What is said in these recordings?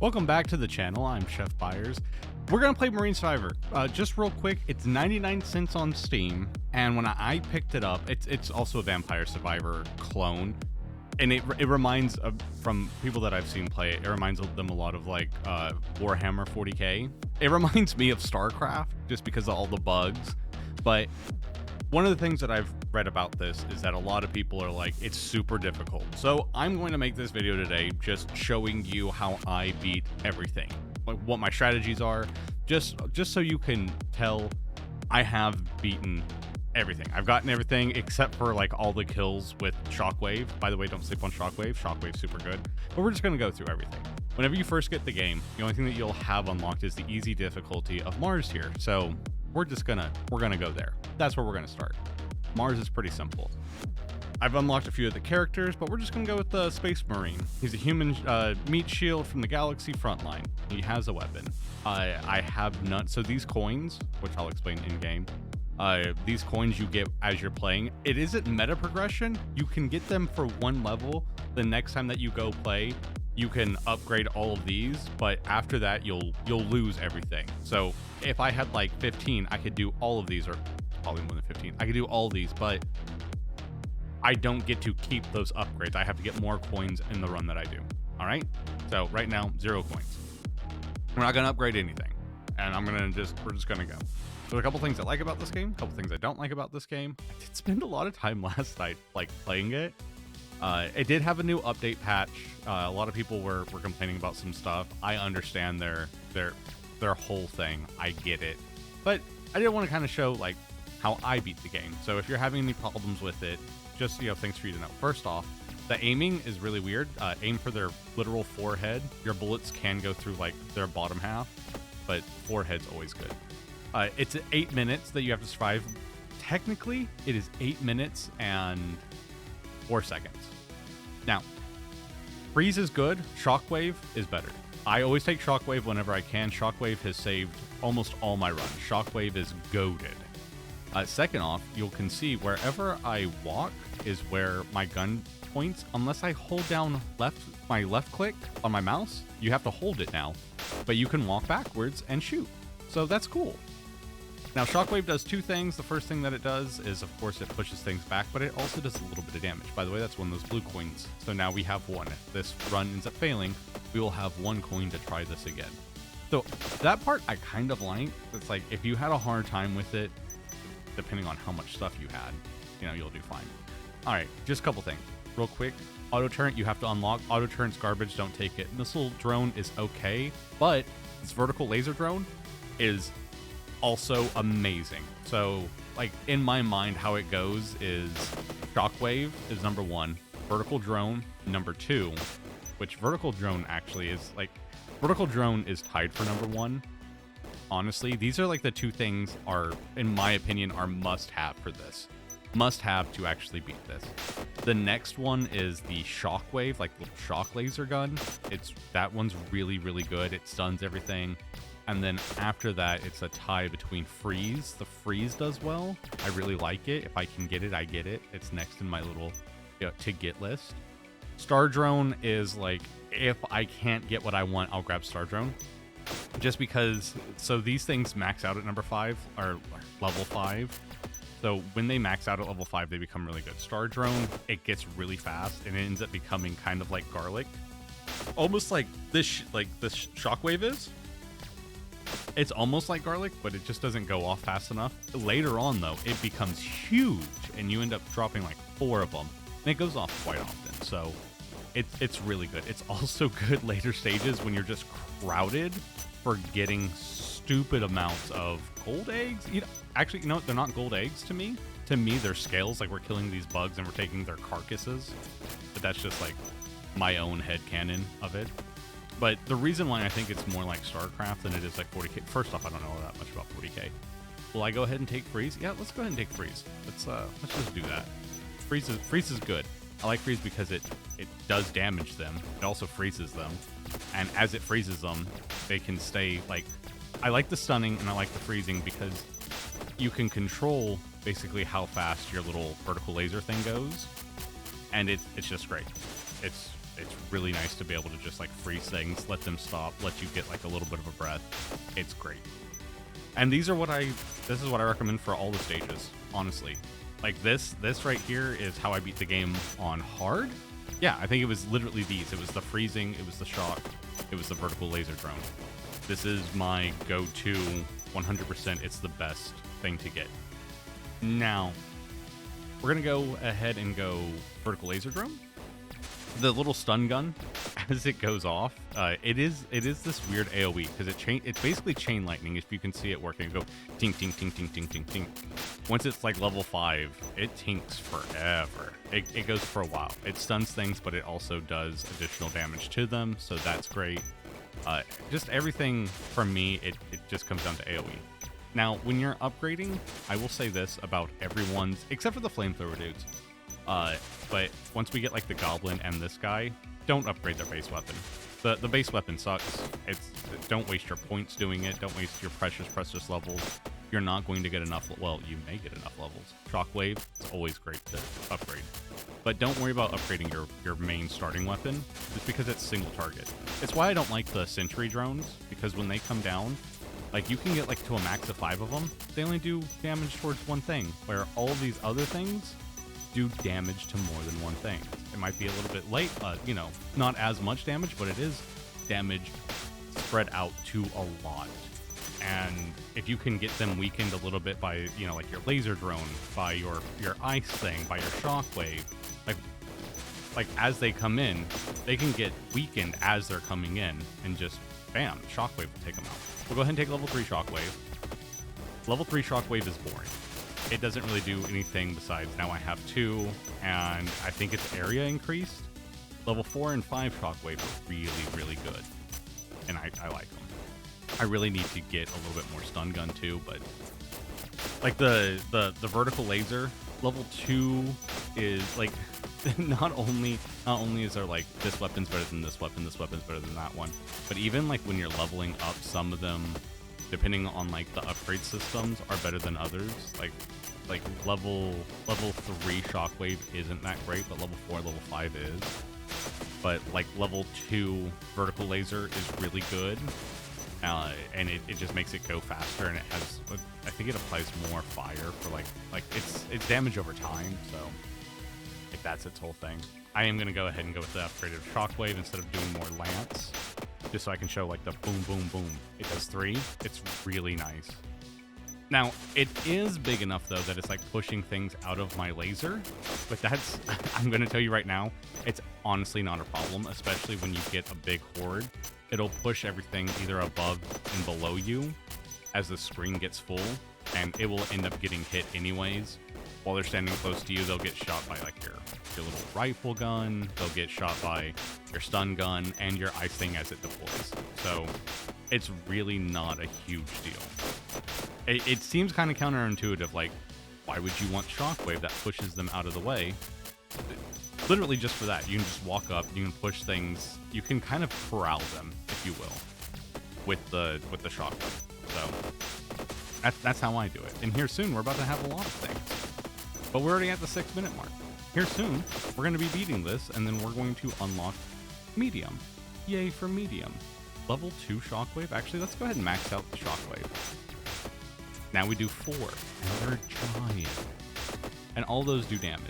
Welcome back to the channel. I'm Chef Byers. We're gonna play Marine Survivor. Just real quick, it's 99 cents on Steam, and when I picked it up, it's also a Vampire Survivor clone, and it reminds of, from people that I've seen play it, it reminds them a lot of like Warhammer 40k. It reminds me of StarCraft just because of all the bugs, but one of the things that I've read about this is that a lot of people are like, it's super difficult. So I'm going to make this video today just showing you how I beat everything, like what my strategies are, just so you can tell I have beaten everything. I've gotten everything except for like all the kills with Shockwave. By the way, don't sleep on Shockwave. Shockwave's super good. But we're just going to go through everything. Whenever you first get the game, the only thing that you'll have unlocked is the easy difficulty of Mars here. So we're gonna go there. That's where we're gonna start. Mars is pretty simple. I've unlocked a few of the characters, but we're just gonna go with the Space Marine. He's a human meat shield from the galaxy frontline. He has a weapon. I have none. So these coins, which I'll explain in game, these coins you get as you're playing. It isn't meta progression. You can get them for one level. The next time that you go play, you can upgrade all of these, but after that you'll lose everything. So if I had like 15, I could do all of these, or probably more than 15. I could do all these, but I don't get to keep those upgrades. I have to get more coins in the run that I do. All right. So right now, 0 coins. We're not going to upgrade anything, and we're just going to go. There's a couple things I like about this game, a couple things I don't like about this game. I did spend a lot of time last night like playing it. It did have a new update patch. A lot of people were complaining about some stuff. I understand their whole thing. I get it. But I did want to kind of show like how I beat the game. So if you're having any problems with it, just, things for you to know. First off, the aiming is really weird. Aim for their literal forehead. Your bullets can go through like their bottom half, but forehead's always good. It's 8 minutes that you have to survive. Technically, it is 8 minutes and 4 seconds. Now, freeze is good. Shockwave is better. I always take Shockwave whenever I can. Shockwave has saved almost all my runs. Shockwave is goated. Second off, you can see wherever I walk is where my gun points. Unless I hold down my left click on my mouse, you have to hold it now. But you can walk backwards and shoot. So that's cool. Now, Shockwave does two things. The first thing that it does is, of course, it pushes things back, but it also does a little bit of damage. By the way, that's one of those blue coins. So now we have one. If this run ends up failing, we will have 1 coin to try this again. So that part I kind of like. It's like if you had a hard time with it, depending on how much stuff you had, you'll do fine. All right, just a couple things. Real quick, auto turret you have to unlock. Auto turret's garbage, don't take it. Missile drone is okay, but this vertical laser drone is also amazing. So like in my mind, how it goes is Shockwave is number 1, vertical drone number 2, which vertical drone actually is like, vertical drone is tied for number 1. Honestly, these are like the two things are, in my opinion, are must have for this. Must have to actually beat this. The next one is the Shockwave, like the shock laser gun. That one's really, really good. It stuns everything. And then after that, it's a tie between Freeze. The Freeze does well. I really like it. If I can get it, I get it. It's next in my little to get list. Star Drone is like, if I can't get what I want, I'll grab Star Drone. Just because, so these things max out at number 5, or level 5. So when they max out at level 5, they become really good. Star Drone, it gets really fast, and it ends up becoming kind of like Garlic. Almost like this Shockwave is. It's almost like Garlic, but it just doesn't go off fast enough. Later on, though, it becomes huge, and you end up dropping like 4 of them, and it goes off quite often. So it's really good. It's also good later stages when you're just crowded for getting stupid amounts of gold eggs. Actually, they're not gold eggs to me. To me, they're scales. Like we're killing these bugs and we're taking their carcasses. But that's just like my own headcanon of it. But the reason why I think it's more like StarCraft than it is like 40k. First off, I don't know that much about 40k. Will I go ahead and take Freeze? Yeah, let's go ahead and take Freeze. Let's just do that. Freeze is good. I like Freeze because it does damage them. It also freezes them. And as it freezes them, they can stay like... I like the stunning and I like the freezing because you can control basically how fast your little vertical laser thing goes. And it's just great. it's really nice to be able to just like freeze things, let them stop, let you get like a little bit of a breath. It's great. And this is what I recommend for all the stages, honestly. Like this right here is how I beat the game on hard. Yeah, I think it was literally these. It was the freezing, it was the shock, it was the vertical laser drone. This is my go-to 100%. It's the best thing to get. Now, we're going to go ahead and go vertical laser drone. The little stun gun, as it goes off, it is this weird AoE because it's basically chain lightning. If you can see it working, go tink tink tink tink tink tink tink. Once it's like level 5, it tinks forever. It goes for a while. It stuns things, but it also does additional damage to them, so that's great. Just everything from me, it just comes down to AoE. Now, when you're upgrading, I will say this about everyone's, except for the flamethrower dudes. But once we get like the goblin and this guy, don't upgrade their base weapon. The base weapon sucks. Don't waste your points doing it. Don't waste your precious levels. You're not going to get enough. Well, you may get enough levels. Shockwave, it's always great to upgrade. But don't worry about upgrading your main starting weapon, just because it's single target. It's why I don't like the sentry drones, because when they come down, like you can get like to a max of 5 of them. They only do damage towards one thing, where all these other things do damage to more than one thing. It might be a little bit late, you know, not as much damage, but it is damage spread out to a lot. And if you can get them weakened a little bit by, you know, like your laser drone, by your ice thing, by your shockwave, like as they come in, they can get weakened as they're coming in, and just bam, shockwave will take them out. We'll go ahead and take level 3 shockwave. Level 3 shockwave is boring. It doesn't really do anything besides now I have 2, and I think its area increased. Level 4 and 5 shockwave are really, really good, and I like them. I really need to get a little bit more stun gun too, but like the vertical laser, level 2 is like not only is there like this weapon's better than this weapon's better than that one, but even like when you're leveling up, some of them, depending on like the upgrade systems, are better than others. Like level 3 shockwave isn't that great, but level 4, level 5 is. But like level 2 vertical laser is really good. And it just makes it go faster, and it has, I think it applies more fire for like it's damage over time, so like that's its whole thing. I am gonna go ahead and go with the upgraded shockwave instead of doing more lance, just so I can show like the boom boom boom. It does 3. It's really nice. Now it is big enough though that it's like pushing things out of my laser, but that's I'm gonna tell you right now, it's honestly not a problem, especially when you get a big horde. It'll push everything either above and below you as the screen gets full, and it will end up getting hit anyways. While they're standing close to you, they'll get shot by like your little rifle gun, they'll get shot by your stun gun, and your ice thing as it deploys. So it's really not a huge deal. It seems kind of counterintuitive, like, why would you want shockwave that pushes them out of the way? Literally just for that. You can just walk up, you can push things, you can kind of corral them, if you will, with the shockwave. So that's how I do it. And here soon, we're about to have a lot of things. But we're already at the 6-minute mark. Here soon, we're going to be beating this, and then we're going to unlock medium. Yay for medium. Level 2 shockwave. Actually, let's go ahead and max out the shockwave. Now we do 4, and they're giant. And all those do damage.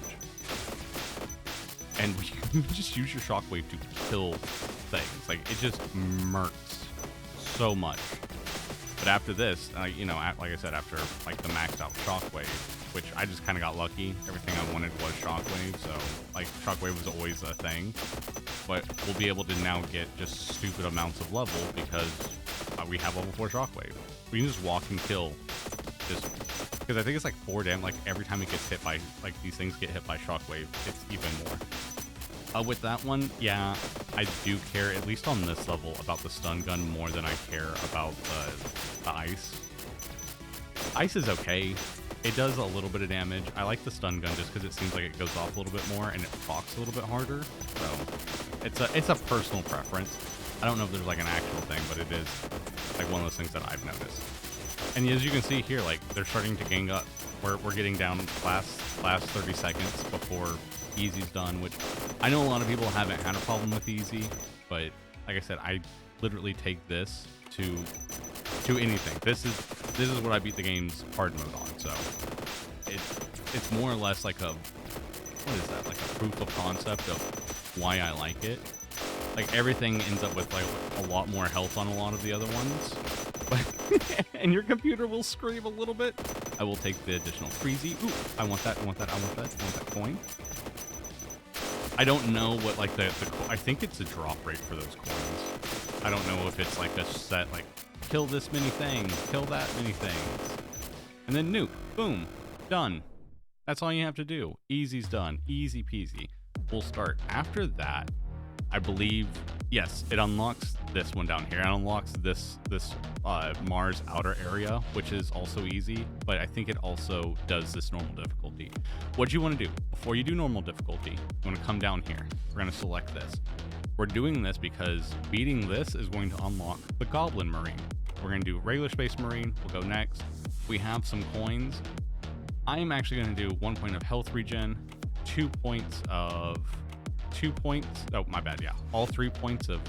And you just use your shockwave to kill things. Like, it just murks so much. But after this, you know, like I said, after like the maxed out shockwave, which I just kind of got lucky. Everything I wanted was shockwave, so like shockwave was always a thing. But we'll be able to now get just stupid amounts of level because we have level 4 shockwave. We can just walk and kill, just because I think it's like 4 damage. Like every time it gets hit by, like these things get hit by shockwave, it's even more. With that one, yeah, I do care, at least on this level, about the stun gun more than I care about the ice. Ice is okay. It does a little bit of damage. I like the stun gun just because it seems like it goes off a little bit more and it procs a little bit harder. So it's a personal preference. I don't know if there's like an actual thing, but it is like one of those things that I've noticed. And as you can see here, like they're starting to gang up. We're getting down last 30 seconds before Easy's done, which I know a lot of people haven't had a problem with easy, but like I said, I literally take this to anything. This is what I beat the game's hard mode on. So it's more or less like a, what is that? Like a proof of concept of why I like it. Like everything ends up with like a lot more health on a lot of the other ones. But and your computer will scream a little bit. I will take the additional freezy. Ooh, I want that, I want that, I want that, I want that coin. I don't know what like I think it's a drop rate for those coins. I don't know if it's like a set, like kill this many things, kill that many things. And then nuke, boom, done. That's all you have to do. Easy's done, easy peasy. We'll start after that. I believe, yes, it unlocks this one down here. It unlocks this Mars outer area, which is also easy, but I think it also does this normal difficulty. What you want to do before you do normal difficulty, you want to come down here. We're going to select this. We're doing this because beating this is going to unlock the Goblin Marine. We're going to do regular Space Marine. We'll go next. We have some coins. I'm actually going to do 1 point of health regen, 2 points of... 2 points. Oh, my bad. Yeah, all 3 points of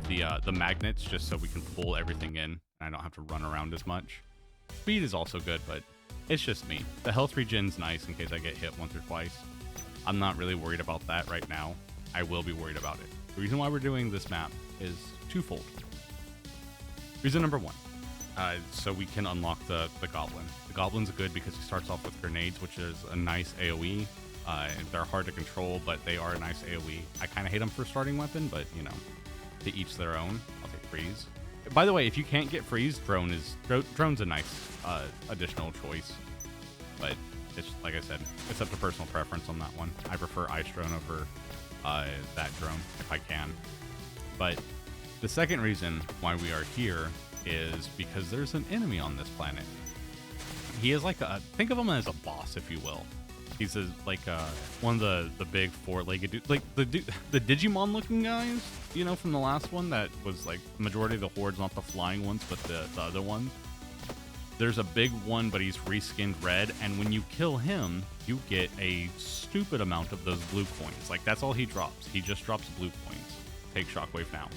the magnets, just so we can pull everything in and I don't have to run around as much. Speed is also good, but it's just me. The health regen's nice in case I get hit once or twice. I'm not really worried about that right now. I will be worried about it. The reason why we're doing this map is twofold. Reason number one, so we can unlock the Goblin. The Goblin's good because he starts off with grenades, which is a nice AoE. They're hard to control, but they are a nice AoE. I kind of hate them for starting weapon, but you know, to each their own. I'll take freeze. By the way, if you can't get freeze, drone's a nice additional choice. But it's like I said, it's up to personal preference on that one. I prefer ice drone over that drone if I can. But the second reason why we are here is because there's an enemy on this planet. He is like a, think of him as a boss, if you will. He's like one of the big four-legged dude, like the Digimon looking guys, you know, from the last one that was like the majority of the hordes, not the flying ones, but the other ones. There's a big one, but he's reskinned red, and when you kill him, you get a stupid amount of those blue coins. Like that's all he drops. He just drops blue coins. Take shockwave now.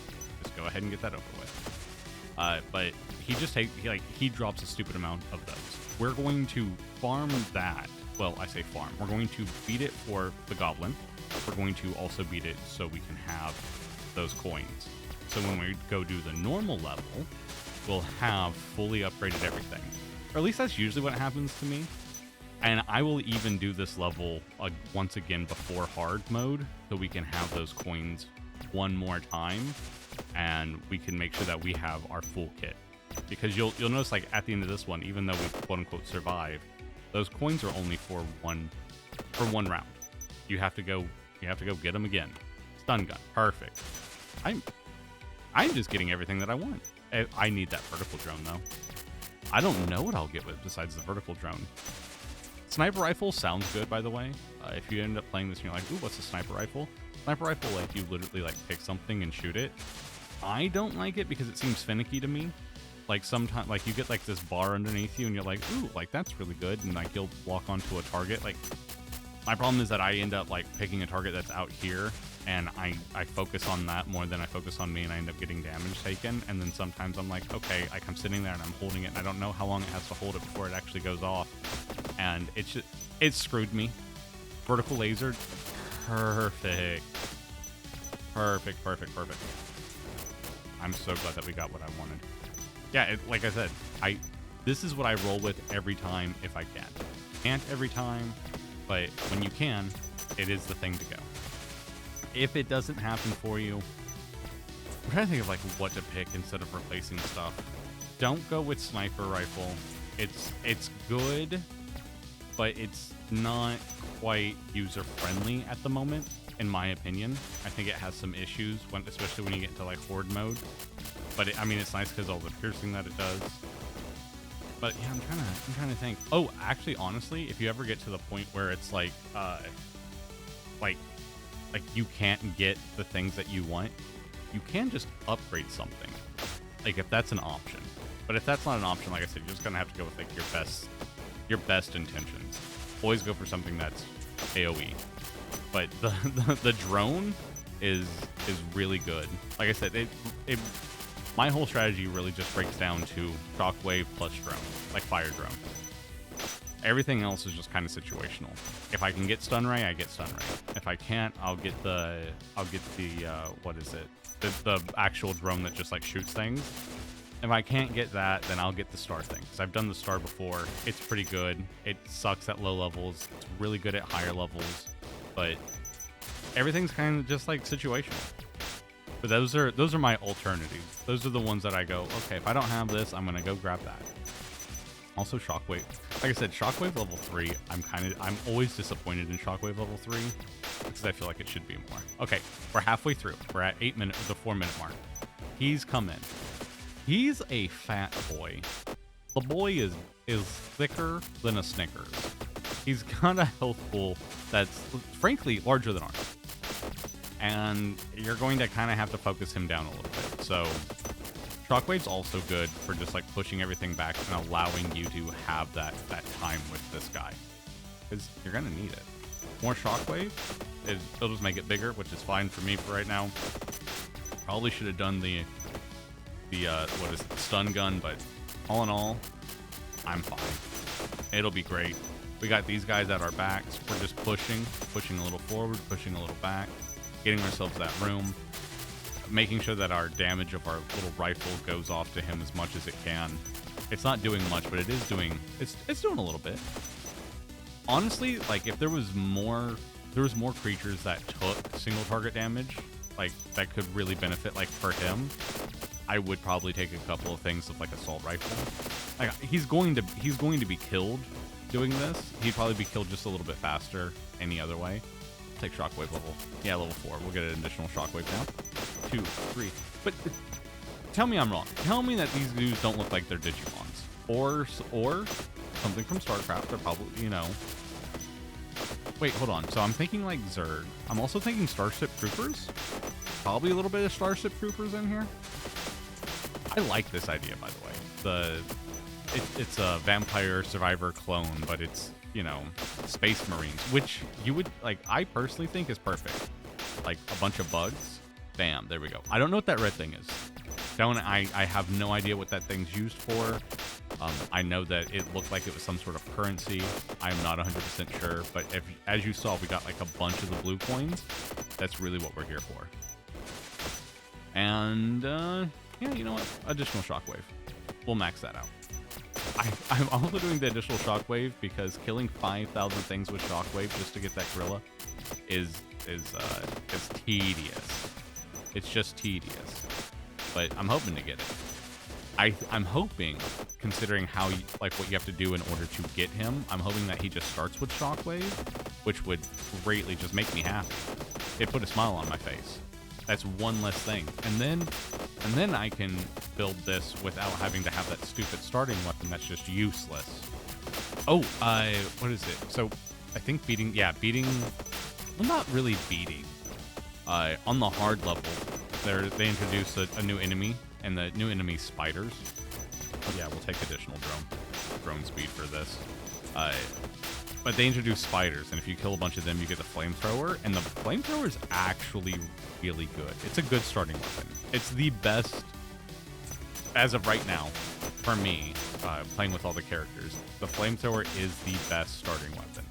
Just go ahead and get that over with. But he drops a stupid amount of those. We're going to farm that. Well, I say farm. We're going to beat it for the Goblin. We're going to also beat it so we can have those coins. So when we go do the normal level, we'll have fully upgraded everything. Or at least that's usually what happens to me. And I will even do this level once again before hard mode, so we can have those coins one more time, and we can make sure that we have our full kit. Because you'll notice, like at the end of this one, even though we quote unquote survive, those coins are only for one round. You have to go get them again. Stun gun, perfect. I'm just getting everything that I want. I need that vertical drone though. I don't know what I'll get with besides the vertical drone. Sniper rifle sounds good, by the way. If you end up playing this and you're like, ooh, what's a sniper rifle? Sniper rifle, like you literally like pick something and shoot it. I don't like it because it seems finicky to me. Like sometimes, like you get like this bar underneath you and you're like, ooh, like that's really good. And like you'll walk onto a target. Like my problem is that I end up like picking a target that's out here and I focus on that more than I focus on me and I end up getting damage taken. And then sometimes I'm like, okay, like I'm sitting there and I'm holding it and I don't know how long it has to hold it before it actually goes off. And it screwed me. Vertical laser, perfect. Perfect, perfect, perfect. I'm so glad that we got what I wanted. Yeah, like I said, this is what I roll with every time if I can. Can't every time, but when you can, it is the thing to go. If it doesn't happen for you, I'm trying to think of like what to pick instead of replacing stuff. Don't go with sniper rifle. It's good, but it's not quite user friendly at the moment, in my opinion. I think it has some issues, especially when you get into like horde mode. But I mean, it's nice because all the piercing that it does. But yeah, I'm trying to think. Oh, actually, honestly, if you ever get to the point where it's like you can't get the things that you want, you can just upgrade something. Like if that's an option. But if that's not an option, like I said, you're just gonna have to go with like your best intentions. Always go for something that's AoE. But the drone is really good. Like I said, it my whole strategy really just breaks down to shockwave plus drone, like fire drone. Everything else is just kind of situational. If I can get stun ray, I get stun ray. If I can't, I'll get the what is it? The actual drone that just like shoots things. If I can't get that, then I'll get the star thing. Because I've done the star before. It's pretty good. It sucks at low levels. It's really good at higher levels. But everything's kind of just like situational. But those are my alternatives. Those are the ones that I go, okay, if I don't have this, I'm gonna go grab that. Also Shockwave. Like I said, Shockwave level 3, I'm always disappointed in Shockwave level 3 because I feel like it should be more. Okay, we're halfway through. We're at the 4-minute mark. He's come in. He's a fat boy. The boy is thicker than a Snickers. He's got a health pool that's frankly larger than ours. And you're going to kind of have to focus him down a little bit. So Shockwave's also good for just like pushing everything back and allowing you to have that time with this guy. Because you're going to need it. More Shockwave, it'll just make it bigger, which is fine for me for right now. Probably should have done the what is it, stun gun, but all in all, I'm fine. It'll be great. We got these guys at our backs. We're just pushing a little forward, pushing a little back, getting ourselves that room, making sure that our damage of our little rifle goes off to him as much as it can. It's not doing much, but it is doing, it's doing a little bit. Honestly, like if there was more creatures that took single target damage, like that could really benefit, like for him, I would probably take a couple of things with like assault rifle. Like he's going to be killed doing this. He'd probably be killed just a little bit faster any other way. Take Shockwave level. Yeah, level 4. We'll get an additional Shockwave now. 2, 3. But tell me I'm wrong. Tell me that these dudes don't look like they're Digimons. Or something from StarCraft. They're probably, you know. Wait, hold on. So I'm thinking like Zerg. I'm also thinking Starship Troopers. Probably a little bit of Starship Troopers in here. I like this idea, by the way. It's a vampire survivor clone, but it's, you know, Space Marines, which you would, like, I personally think is perfect. Like, a bunch of bugs. Bam, there we go. I don't know what that red thing is. I have no idea what that thing's used for. I know that it looked like it was some sort of currency. I'm not 100% sure, but as you saw, we got like a bunch of the blue coins. That's really what we're here for. And, yeah, you know what? Additional Shockwave. We'll max that out. I'm also doing the additional Shockwave because killing 5,000 things with Shockwave just to get that gorilla is tedious. It's just tedious. But I'm hoping to get it. I'm hoping, considering how what you have to do in order to get him, I'm hoping that he just starts with Shockwave, which would greatly just make me happy. It put a smile on my face. That's one less thing. And then I can build this without having to have that stupid starting weapon that's just useless. Oh, what is it? So I think beating, well, not really beating. On the hard level, they introduce a new enemy, and the new enemy is spiders. Yeah, we'll take additional drone speed for this. But they introduce spiders, and if you kill a bunch of them, you get the flamethrower, and the flamethrower is actually really good. It's a good starting weapon. It's the best, as of right now, for me, playing with all the characters. The flamethrower is the best starting weapon.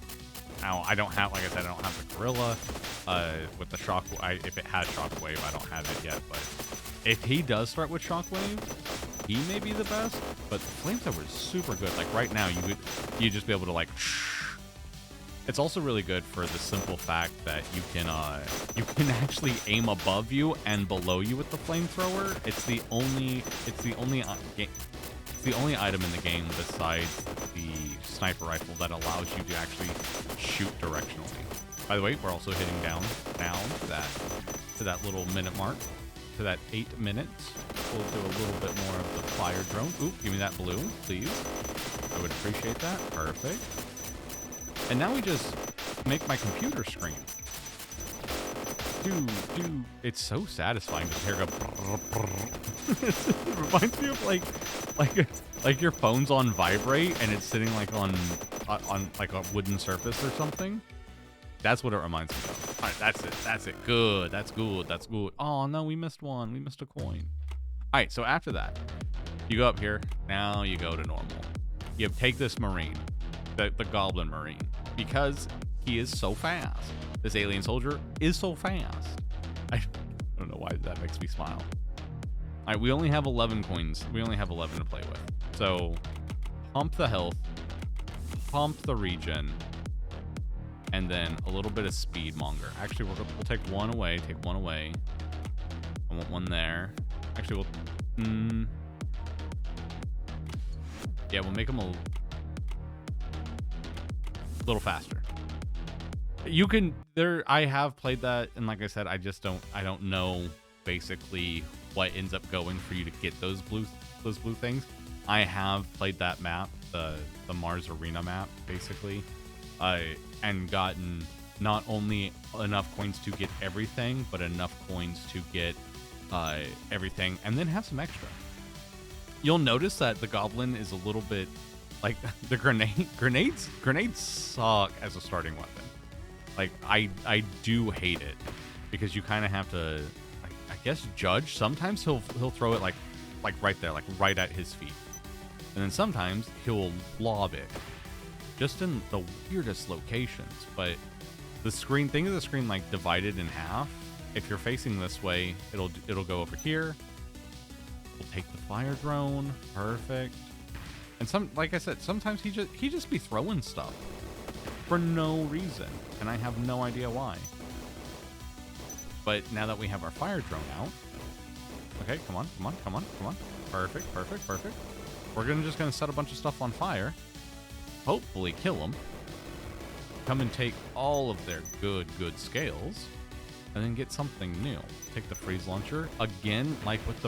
Now, I don't have, like I said, I don't have the gorilla with the shockwave. If it has shockwave, I don't have it yet, but if he does start with shockwave, he may be the best, but the flamethrower is super good. Like right now, you'd just be able to like. It's also really good for the simple fact that you can actually aim above you and below you with the flamethrower. It's the only item in the game besides the sniper rifle that allows you to actually shoot directionally. By the way, we're also hitting down now to that little minute mark, to that 8 minutes. We'll do a little bit more of the fire drone. Ooh, give me that blue, please. I would appreciate that. Perfect. And now we just make my computer scream. It's so satisfying to hear go. It reminds me of like your phone's on vibrate and it's sitting like on like a wooden surface or something. That's what it reminds me of. All right, that's it. That's it. Good. That's good. That's good. Oh, no, we missed one. We missed a coin. All right, so after that, you go up here. Now you go to normal. You take this Marine, the Goblin Marine, because he is so fast. This alien soldier is so fast. I don't know why that makes me smile. All right, we only have 11 coins. We only have 11 to play with. So pump the health, pump the regen, and then a little bit of speed monger. Actually, we'll take one away. Take one away. I want one there. Actually, we'll... yeah, we'll make them a little faster. You can... I have played that, and like I said, I don't know basically what ends up going for you to get those blue things. I have played that map, the Mars Arena map, basically. And gotten not only enough coins to get everything, but enough coins to get everything, and then have some extra. You'll notice that the Goblin is a little bit like the grenades suck as a starting weapon. Like I do hate it because you kind of have to, I guess, judge. Sometimes he'll throw it like right there, like right at his feet, and then sometimes he'll lob it just in the weirdest locations. But the screen, think of the screen like divided in half. If you're facing this way, it'll go over here. We'll take the fire drone, perfect. And like I said, sometimes he just be throwing stuff for no reason, and I have no idea why. But now that we have our fire drone out, okay, come on. Perfect. We're just gonna set a bunch of stuff on fire. Hopefully kill them. Come and take all of their good scales, and then get something new. Take the freeze launcher again, like with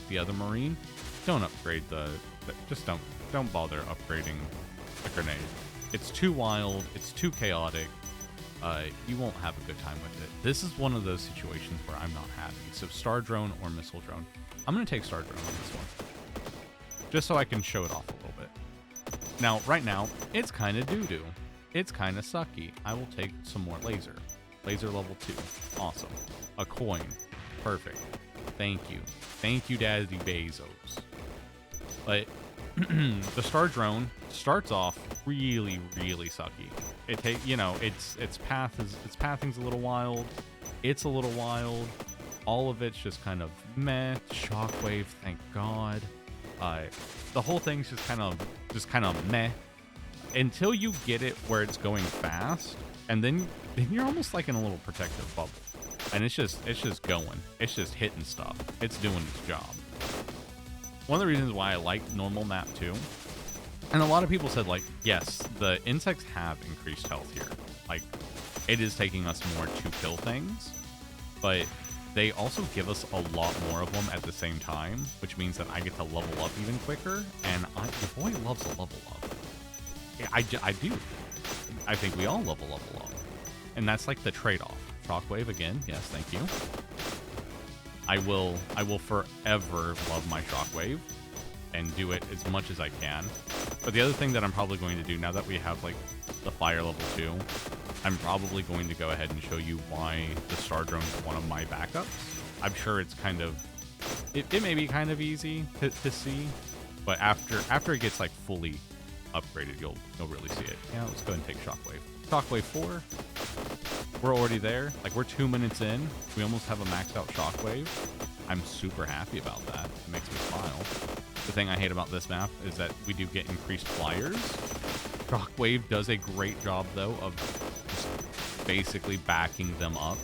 the other Marine. Don't upgrade just don't bother upgrading the grenade. It's too wild. It's too chaotic. You won't have a good time with it. This is one of those situations where I'm not happy. So Star Drone or Missile Drone. I'm gonna take Star Drone on this one, just so I can show it off a little bit. Now, right now, it's kind of doo-doo. It's kind of sucky. I will take some more laser. Laser level 2. Awesome. A coin. Perfect. Thank you. Thank you, Daddy Bezos. But the Star Drone starts off really sucky. Its pathing's a little wild. It's a little wild. All of it's just kind of meh. Shockwave, thank God. The whole thing's just kind of meh until you get it where it's going fast, and then you're almost like in a little protective bubble, and it's just going, it's just hitting stuff, it's doing its job. One of the reasons why I like normal map too, and a lot of people said, like, yes, the insects have increased health here, like it is taking us more to kill things, but they also give us a lot more of them at the same time, which means that I get to level up even quicker, and the boy loves a level up. I do. I think we all level up. And that's like the trade-off. Shockwave again. Yes, thank you. I will forever love my Shockwave and do it as much as I can. But the other thing that I'm probably going to do now that we have like the fire level 2, I'm probably going to go ahead and show you why the Star Drone is one of my backups. I'm sure it's kind of, it may be kind of easy to see, but after it gets like fully upgraded, you'll really see it. Yeah, let's go ahead and take Shockwave. Shockwave 4. We're already there. Like, we're 2 minutes in. We almost have a maxed out Shockwave. I'm super happy about that. It makes me smile. The thing I hate about this map is that we do get increased flyers. Shockwave does a great job, though, of just basically backing them up.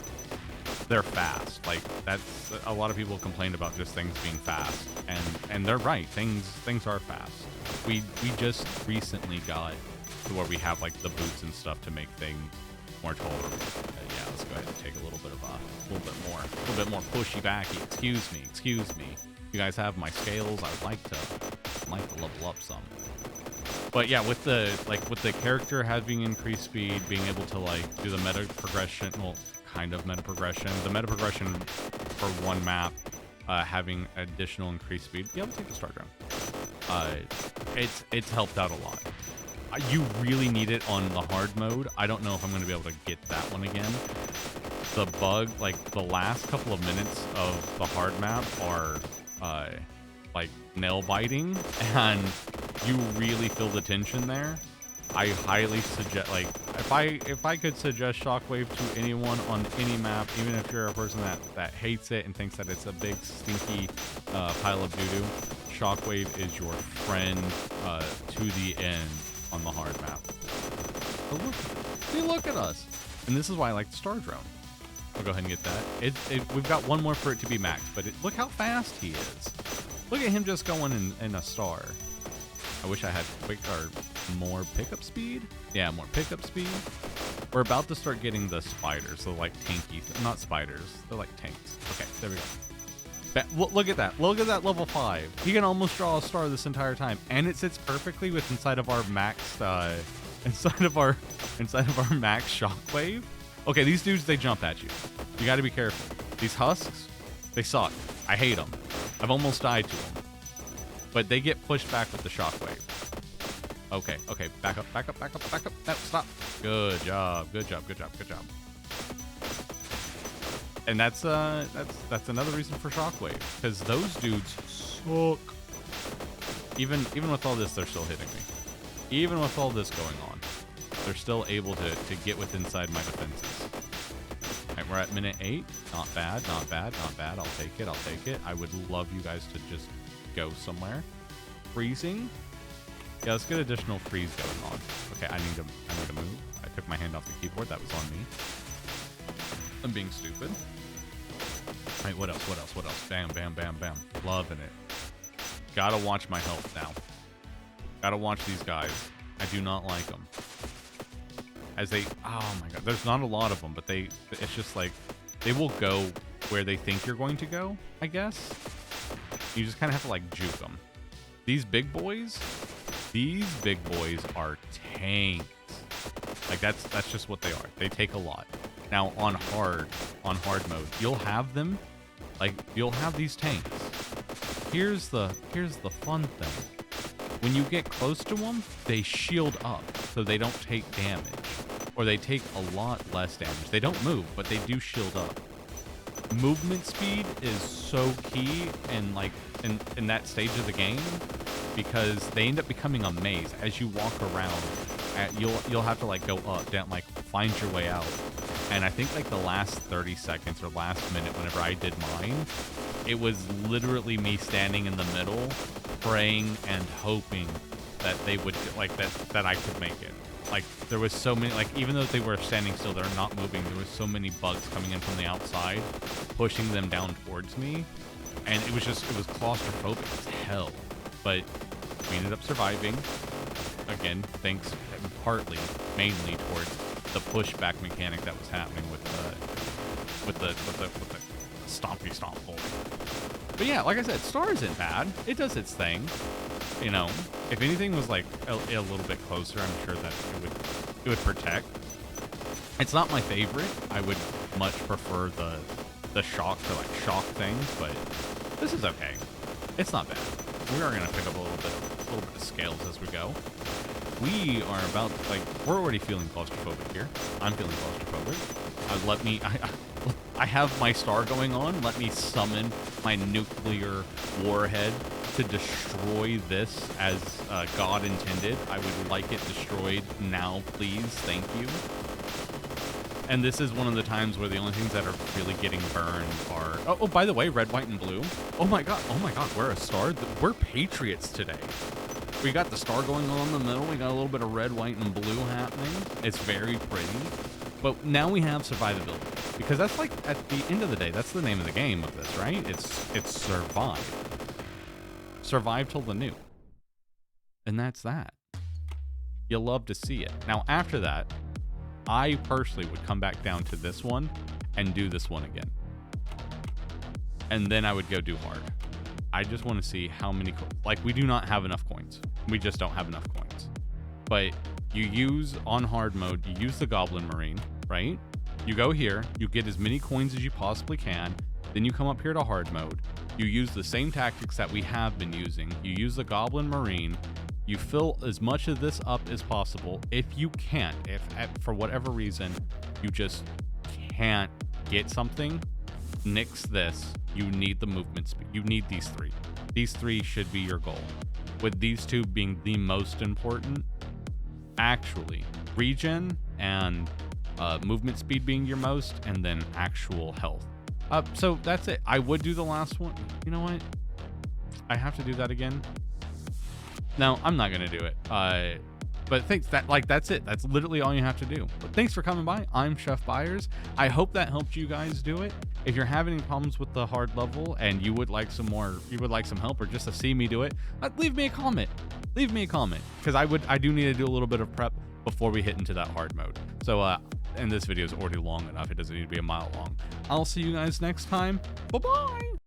They're fast. Like, that's a lot of people complain about just things being fast, and they're right. Things are fast. We just recently got to where we have like the boots and stuff to make things more tolerable. Yeah, let's go ahead and take a little bit more pushy backy. Excuse me. You guys have my scales. I would like to level up some. But yeah, with the character having increased speed, being able to like do the meta progression, well, kind of meta progression. The meta progression for one map, having additional increased speed. Yeah, we'll take the Star Drone. It's helped out a lot. You really need it on the hard mode. I don't know if I'm going to be able to get that one again. The bug, like the last couple of minutes of the hard map are like nail biting, and you really feel the tension there. I highly suggest, like, if I could suggest Shockwave to anyone on any map, even if you're a person that hates it and thinks that it's a big stinky pile of doo-doo, Shockwave is your friend to the end on the hard map. But look at us. And this is why I like the Star Drone. I'll go ahead and get that. We've got one more for it to be maxed, but look how fast he is. Look at him just going in a star. I wish I had more pickup speed. Yeah, more pickup speed. We're about to start getting the spiders, so like tanky, not spiders. They're like tanks. Okay, there we go. Look at that. Look at that level 5. He can almost draw a star this entire time, and it sits perfectly with inside of our max max shockwave. Okay, these dudes, they jump at you. You got to be careful. These husks, they suck. I hate them. I've almost died to them. But they get pushed back with the shockwave. Okay, okay, back up, back up, back up, back up. No, stop. Good job, good job, good job, good job. And that's another reason for shockwave, because those dudes suck. Even with all this, they're still hitting me. Even with all this going on, they're still able to get with inside my defenses. All right, we're at minute 8. Not bad, not bad, not bad. I'll take it, I'll take it. I would love you guys to just go somewhere. Freezing. Yeah, let's get additional freeze going on. Okay, I need to move. I took my hand off the keyboard. That was on me. I'm being stupid. All right, what else? What else? What else? Bam, bam, bam, bam. Loving it. Gotta watch my health now. Gotta watch these guys. I do not like them. As they, oh my god, there's not a lot of them, but it's just like, they will go where they think you're going to go, I guess. You just kind of have to like juke them. These big boys are tanks. Like that's just what they are. They take a lot. Now on hard mode, you'll have them, like you'll have these tanks. Here's the fun thing. When you get close to them, they shield up so they don't take damage, or they take a lot less damage. They don't move, but they do shield up. Movement speed is so key in that stage of the game, because they end up becoming a maze as you walk around. You'll have to like go up, down, like find your way out. And I think like the last 30 seconds or last minute, whenever I did mine, it was literally me standing in the middle, praying and hoping that they would like that I could make it. Like there was so many, like even though they were standing still, they're not moving. There was so many bugs coming in from the outside, pushing them down towards me, and it was claustrophobic as hell. But we ended up surviving. Again, thanks partly, mainly towards the pushback mechanic that was happening with the stompy stomp boy. But yeah, like I said, Star isn't bad. It does its thing. You know, if anything was like a little bit closer, I'm sure that it would protect. It's not my favorite. I would much prefer the shock to like shock things, but this is okay. It's not bad. We are gonna pick up a little bit of scales as we go. We are about we're already feeling claustrophobic here. I'm feeling claustrophobic. I have my star going on. Let me summon my nuclear warhead to destroy this as God intended. I would like it destroyed now, please. Thank you. And this is one of the times where the only things that are really getting burned are... Oh, by the way, red, white, and blue. Oh my god, we're a star. We're patriots today. We got the star going on in the middle. We got a little bit of red, white, and blue happening. It's very pretty. But now we have survivability. Because that's like, at the end of the day, that's the name of the game of this, right? It's survive. Survive till the new. And that's that. You love to see it. Now, after that, I personally would come back down to this one and do this one again. And then I would go do hard. I just want to see how many... Like, we do not have enough coins. We just don't have enough coins. But you use, on hard mode, you use the Goblin Marine, right? You go here, you get as many coins as you possibly can, then you come up here to hard mode. You use the same tactics that we have been using. You use the Goblin Marine, You fill as much of this up as possible. If you can't, if for whatever reason you just can't get something, nix this. You need the movement speed. You need these three. These three should be your goal, with these two being the most important. Actually, regen and movement speed being your most, and then actual health. So that's it. I would do the last one. You know what? I have to do that again. No, I'm not gonna do it. But thanks. That's it. That's literally all you have to do. But thanks for coming by. I'm Chef Byers. I hope that helped you guys do it. If you're having problems with the hard level and you would like some help, or just to see me do it, leave me a comment. Leave me a comment, because I do need to do a little bit of prep before we hit into that hard mode. So and this video is already long enough. It doesn't need to be a mile long. I'll see you guys next time. Bye bye.